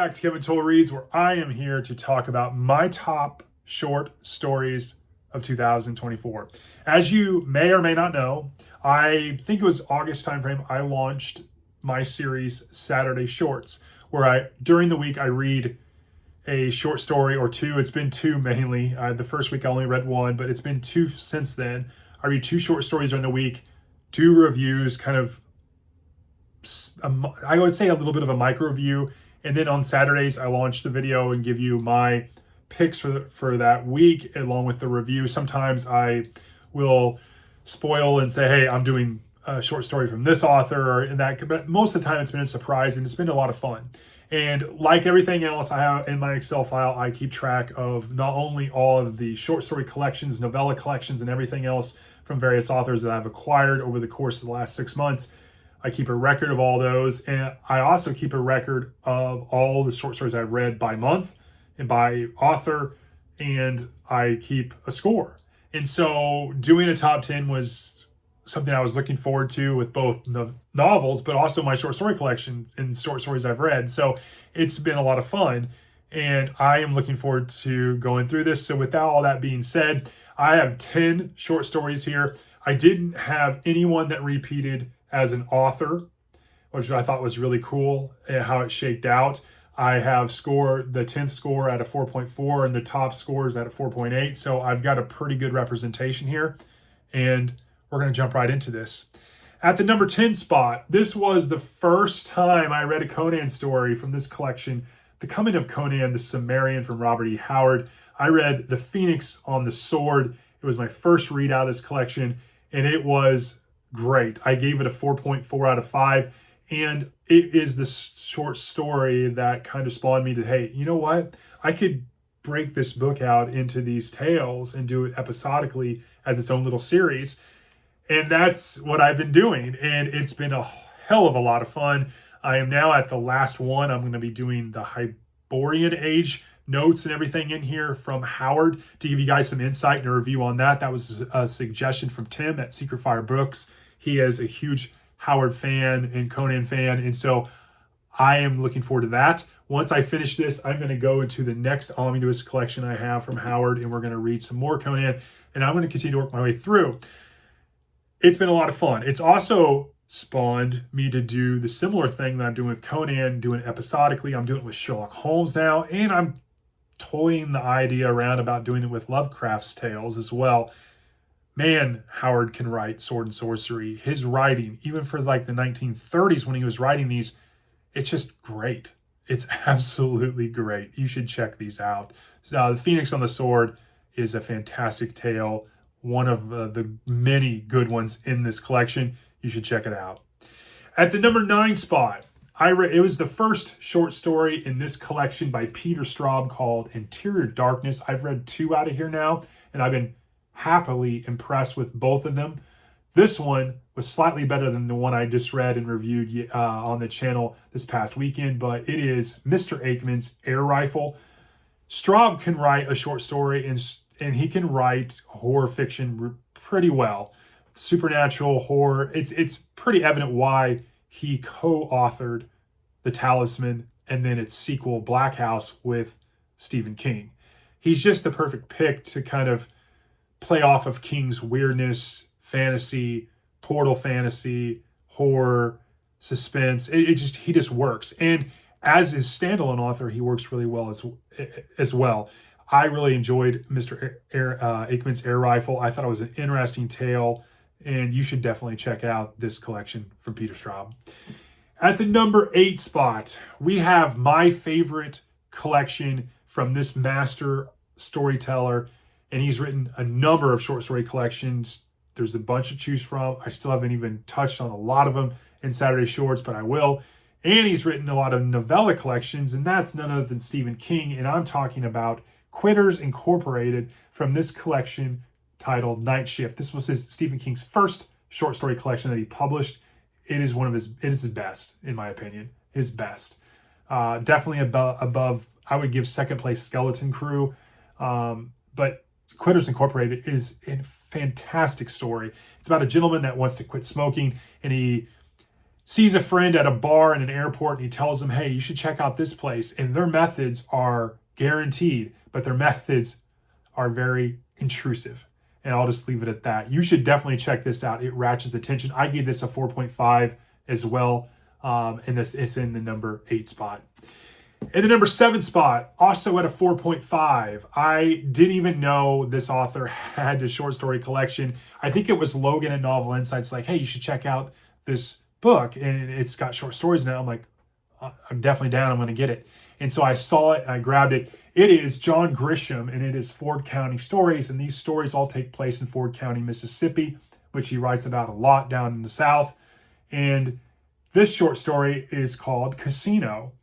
back to Kevin Toll Reads, where I am here to talk about my top short stories of 2024. As you may or may not know, I think it was August timeframe, I launched my series Saturday Shorts, where during the week I read a short story or two. It's been two mainly. The first week I only read one, but it's been two since then. I read two short stories during the week, do reviews, kind of, I would say a little bit of a micro review. And then on Saturdays, I launch the video and give you my picks for that week along with the review. Sometimes I will spoil and say, hey, I'm doing a short story from this author and that, but most of the time it's been a surprise and it's been a lot of fun. And like everything else I have in my Excel file, I keep track of not only all of the short story collections, novella collections, and everything else from various authors that I've acquired over the course of the last 6 months. I keep a record of all those. And I also keep a record of all the short stories I've read by month and by author. And I keep a score. And so doing a top 10 was something I was looking forward to with both the novels, but also my short story collections and short stories I've read. So it's been a lot of fun. And I am looking forward to going through this. So with all that being said, I have 10 short stories here. I didn't have anyone that repeated as an author, which I thought was really cool how it shaked out. I have the 10th score at a 4.4 and the top scores at a 4.8. So I've got a pretty good representation here. And we're going to jump right into this. At the number 10 spot, this was the first time I read a Conan story from this collection, The Coming of Conan the Cimmerian from Robert E. Howard. I read The Phoenix on the Sword. It was my first read out of this collection, and it was great. I gave it a 4.4 out of 5, and it is the short story that kind of spawned me to, hey, you know what? I could break this book out into these tales and do it episodically as its own little series. And that's what I've been doing, and it's been a hell of a lot of fun. I am now at the last one. I'm going to be doing the Hyborian Age notes and everything in here from Howard to give you guys some insight and a review on that. That was a suggestion from Tim at Secret Fire Books. He is a huge Howard fan and Conan fan, and so I am looking forward to that. Once I finish this, I'm going to go into the next omnibus collection I have from Howard, and we're going to read some more Conan, and I'm going to continue to work my way through. It's been a lot of fun. It's also spawned me to do the similar thing that I'm doing with Conan, doing it episodically. I'm doing it with Sherlock Holmes now, and I'm toying the idea around about doing it with Lovecraft's tales as well. Man, Howard can write sword and sorcery. His writing, even for like the 1930s when he was writing these, it's just great. It's absolutely great. You should check these out. The Phoenix on the Sword is a fantastic tale. One of the many good ones in this collection. You should check it out. At the number 9 spot, it was the first short story in this collection by Peter Straub called Interior Darkness. I've read 2 out of here now, and I've been happily impressed with both of them. This one was slightly better than the one I just read and reviewed on the channel this past weekend, but it is Mr. Aikman's Air Rifle. Straub can write a short story and he can write horror fiction pretty well. Supernatural horror. It's pretty evident why he co-authored The Talisman and then its sequel, Black House, with Stephen King. He's just the perfect pick to kind of play off of King's weirdness, fantasy, portal fantasy, horror, suspense. He just works. And as his standalone author, he works really well as well. I really enjoyed Mr. Aikman's Air Rifle. I thought it was an interesting tale, and you should definitely check out this collection from Peter Straub. At the number 8 spot, we have my favorite collection from this master storyteller, and he's written a number of short story collections. There's a bunch to choose from. I still haven't even touched on a lot of them in Saturday Shorts, but I will. And he's written a lot of novella collections, and that's none other than Stephen King, and I'm talking about Quitters Incorporated from this collection titled Night Shift. This was Stephen King's first short story collection that he published. It is his best, in my opinion. His best. Definitely above, I would give second place Skeleton Crew. But Quitters Incorporated is a fantastic story. It's about a gentleman that wants to quit smoking, and he sees a friend at a bar in an airport and he tells them, hey, you should check out this place. And their methods are guaranteed, but their methods are very intrusive. And I'll just leave it at that. You should definitely check this out. It ratchets the tension. I gave this a 4.5 as well. And it's in the number 8 spot. In the number 7 spot, also at a 4.5, I didn't even know this author had a short story collection. I think it was Logan at Novel Insights, like, hey, you should check out this book, and it's got short stories in it. I'm like, I'm definitely down. I'm going to get it. And so I saw it, and I grabbed it. It is John Grisham, and it is Ford County stories, and these stories all take place in Ford County, Mississippi, which he writes about a lot down in the South. And this short story is called Casino,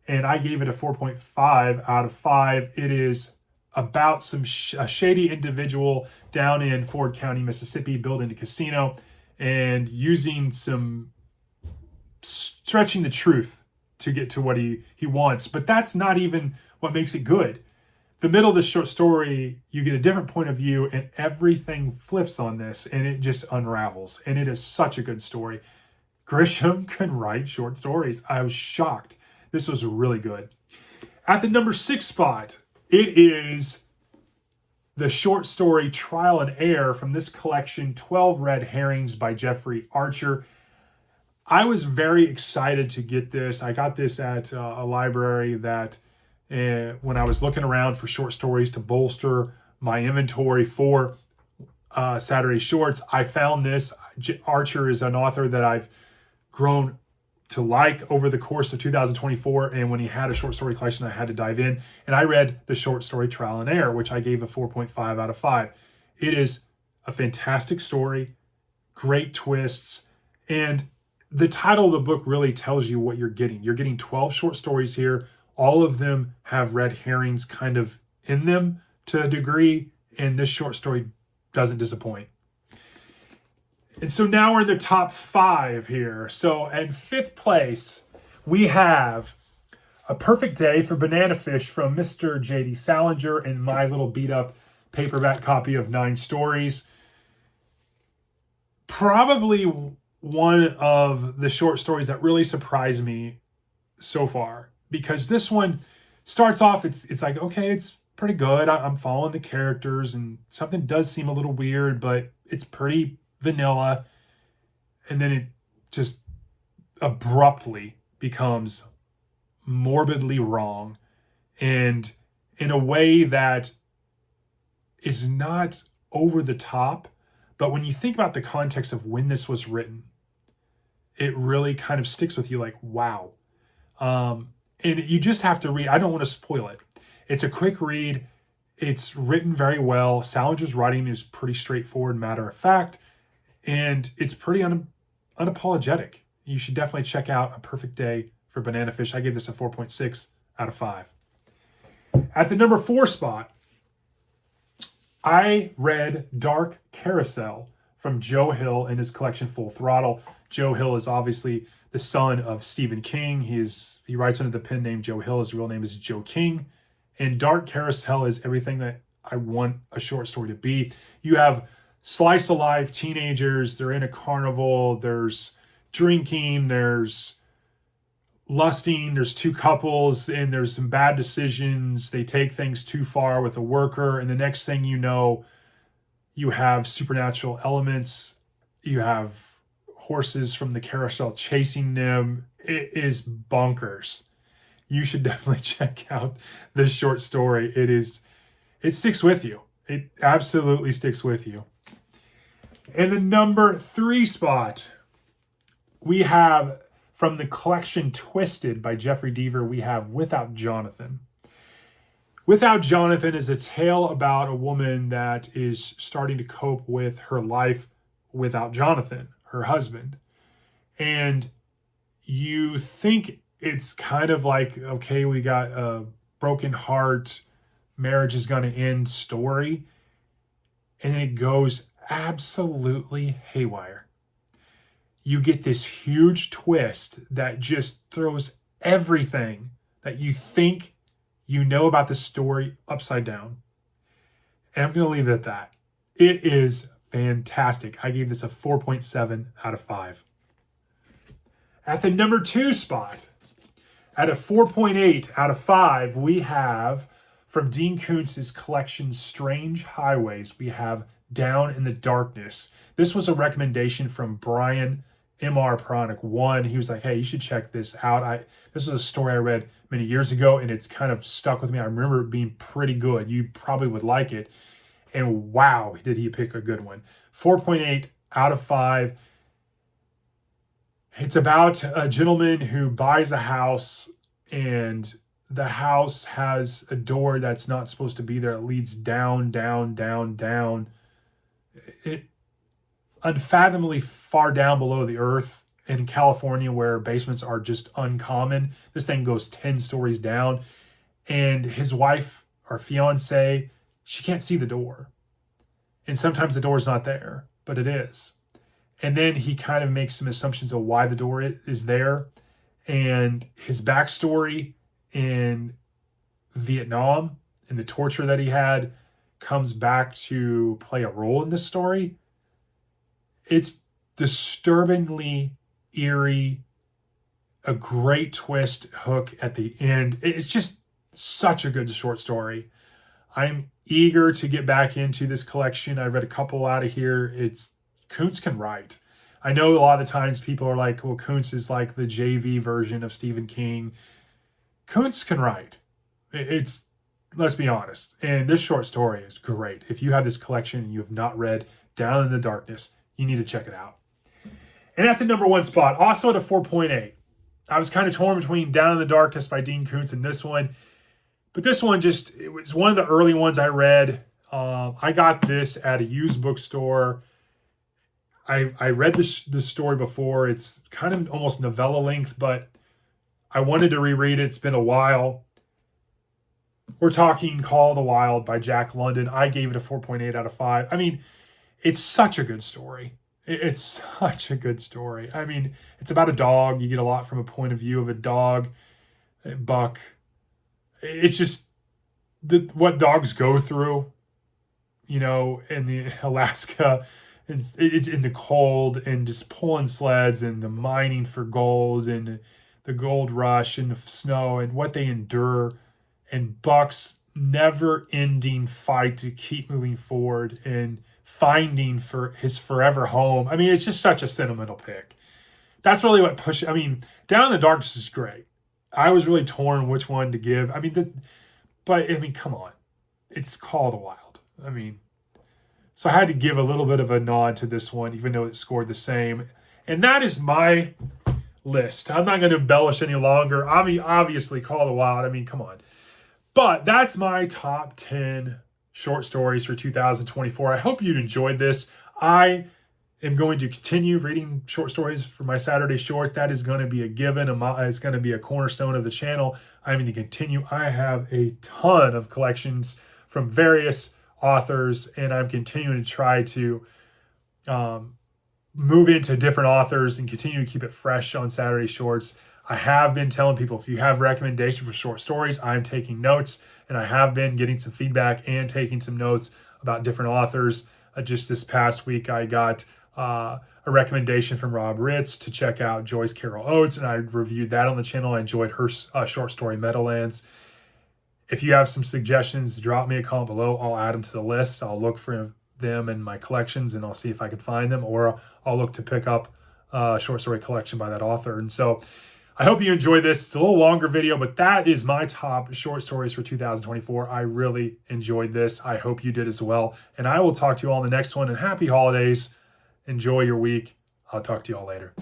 and I gave it a 4.5 out of 5. It is about a shady individual down in Ford County, Mississippi, building a casino and using some stretching the truth to get to what he wants. But that's not even what makes it good. The middle of the short story, you get a different point of view, and everything flips on this, and it just unravels. And it is such a good story. Grisham can write short stories. I was shocked. This was really good. At the number 6 spot, it is the short story Trial and Error from this collection, 12 Red Herrings by Jeffrey Archer. I was very excited to get this. I got this at a library that when I was looking around for short stories to bolster my inventory for Saturday Shorts, I found this. Archer is an author that I've grown to like over the course of 2024, and when he had a short story collection, I had to dive in, and I read the short story Trial and Error, which I gave a 4.5 out of 5. It is a fantastic story, great twists, and the title of the book really tells you what you're getting. You're getting 12 short stories here. All of them have red herrings kind of in them to a degree, and this short story doesn't disappoint. And so now we're in the top 5 here. So at 5th place, we have A Perfect Day for Bananafish from Mr. J.D. Salinger and my little beat-up paperback copy of 9 Stories. Probably one of the short stories that really surprised me so far, because this one starts off, it's like, okay, it's pretty good. I'm following the characters, and something does seem a little weird, but it's pretty vanilla, and then it just abruptly becomes morbidly wrong, and in a way that is not over the top, but when you think about the context of when this was written, it really kind of sticks with you, like, wow. And you just have to read. I don't want to spoil it. It's a quick read. It's written very well. Salinger's writing is pretty straightforward, matter of fact, and it's pretty unapologetic. You should definitely check out A Perfect Day for Bananafish. I gave this a 4.6 out of 5. At the number 4 spot, I read Dark Carousel from Joe Hill in his collection Full Throttle. Joe Hill is obviously the son of Stephen King. He writes under the pen name Joe Hill. His real name is Joe King. And Dark Carousel is everything that I want a short story to be. You have slice of life teenagers. They're in a carnival. There's drinking. There's lusting. There's 2 couples, and there's some bad decisions. They take things too far with a worker, and the next thing you know, you have supernatural elements. You have horses from the carousel chasing them. It is bonkers. You should definitely check out this short story. It sticks with you. It absolutely sticks with you. In the number 3 spot, we have from the collection Twisted by Jeffrey Deaver, we have Without Jonathan. Without Jonathan is a tale about a woman that is starting to cope with her life without Jonathan, her husband. And you think it's kind of like, okay, we got a broken heart, marriage is going to end story. And it goes absolutely haywire. You get this huge twist that just throws everything that you think you know about the story upside down. And I'm going to leave it at that. It is fantastic. I gave this a 4.7 out of 5. At the number 2 spot, at a 4.8 out of 5, we have from Dean Koontz's collection Strange Highways, we have Down in the Darkness. This was a recommendation from Brian M.R. Pronic 1. He was like, hey, you should check this out. This was a story I read many years ago, and it's kind of stuck with me. I remember it being pretty good. You probably would like it. And wow, did he pick a good one. 4.8 out of 5. It's about a gentleman who buys a house, and the house has a door that's not supposed to be there. It leads down, down, down, down. Unfathomably far down below the earth in California, where basements are just uncommon. This thing goes 10 stories down. And his wife or fiance, she can't see the door. And sometimes the door is not there, but it is. And then he kind of makes some assumptions of why the door is there. And his backstory in Vietnam and the torture that he had comes back to play a role in this story. It's disturbingly eerie, a great twist hook at the end. It's just such a good short story. I'm eager to get back into this collection. I read a couple out of here. Koontz can write. I know a lot of times people are like, well, Koontz is like the JV version of Stephen King. Koontz can write. Let's be honest. And this short story is great. If you have this collection and you have not read Down in the Darkness, you need to check it out. And at the number 1 spot, also at a 4.8, I was kind of torn between Down in the Darkness by Dean Koontz and this one. But this one it was one of the early ones I read. I got this at a used bookstore. I read the story before. It's kind of almost novella length, but I wanted to reread it. It's been a while. We're talking Call of the Wild by Jack London. I gave it a 4.8 out of 5. I mean, it's such a good story. It's such a good story. I mean, it's about a dog. You get a lot from a point of view of a dog, a buck. It's just what dogs go through, in the Alaska, it's in the cold, and just pulling sleds and the mining for gold and the gold rush and the snow and what they endure, and Buck's never-ending fight to keep moving forward and finding for his forever home. I mean, it's just such a sentimental pick. That's really what pushed. I mean, Down in the Darkness is great. I was really torn which one to give. I mean, come on. It's Call of the Wild. I mean, so I had to give a little bit of a nod to this one, even though it scored the same. And that is my list. I'm not going to embellish any longer. I mean, obviously, Call of the Wild. I mean, come on. But that's my top 10 short stories for 2024. I hope you enjoyed this. I am going to continue reading short stories for my Saturday short. That is going to be a given. It's going to be a cornerstone of the channel. I'm going to continue. I have a ton of collections from various authors, and I'm continuing to try to move into different authors and continue to keep it fresh on Saturday shorts. I have been telling people, if you have recommendations for short stories, I'm taking notes, and I have been getting some feedback and taking some notes about different authors. Just this past week, I got a recommendation from Rob Ritz to check out Joyce Carol Oates, and I reviewed that on the channel. I enjoyed her short story Meadowlands. If you have some suggestions, drop me a comment below. I'll add them to the list. I'll look for them in my collections, and I'll see if I can find them, or I'll look to pick up a short story collection by that author. And so I hope you enjoyed this. It's a little longer video, but that is my top short stories for 2024. I really enjoyed this. I hope you did as well. And I will talk to you all in the next one. And happy holidays. Enjoy your week. I'll talk to you all later.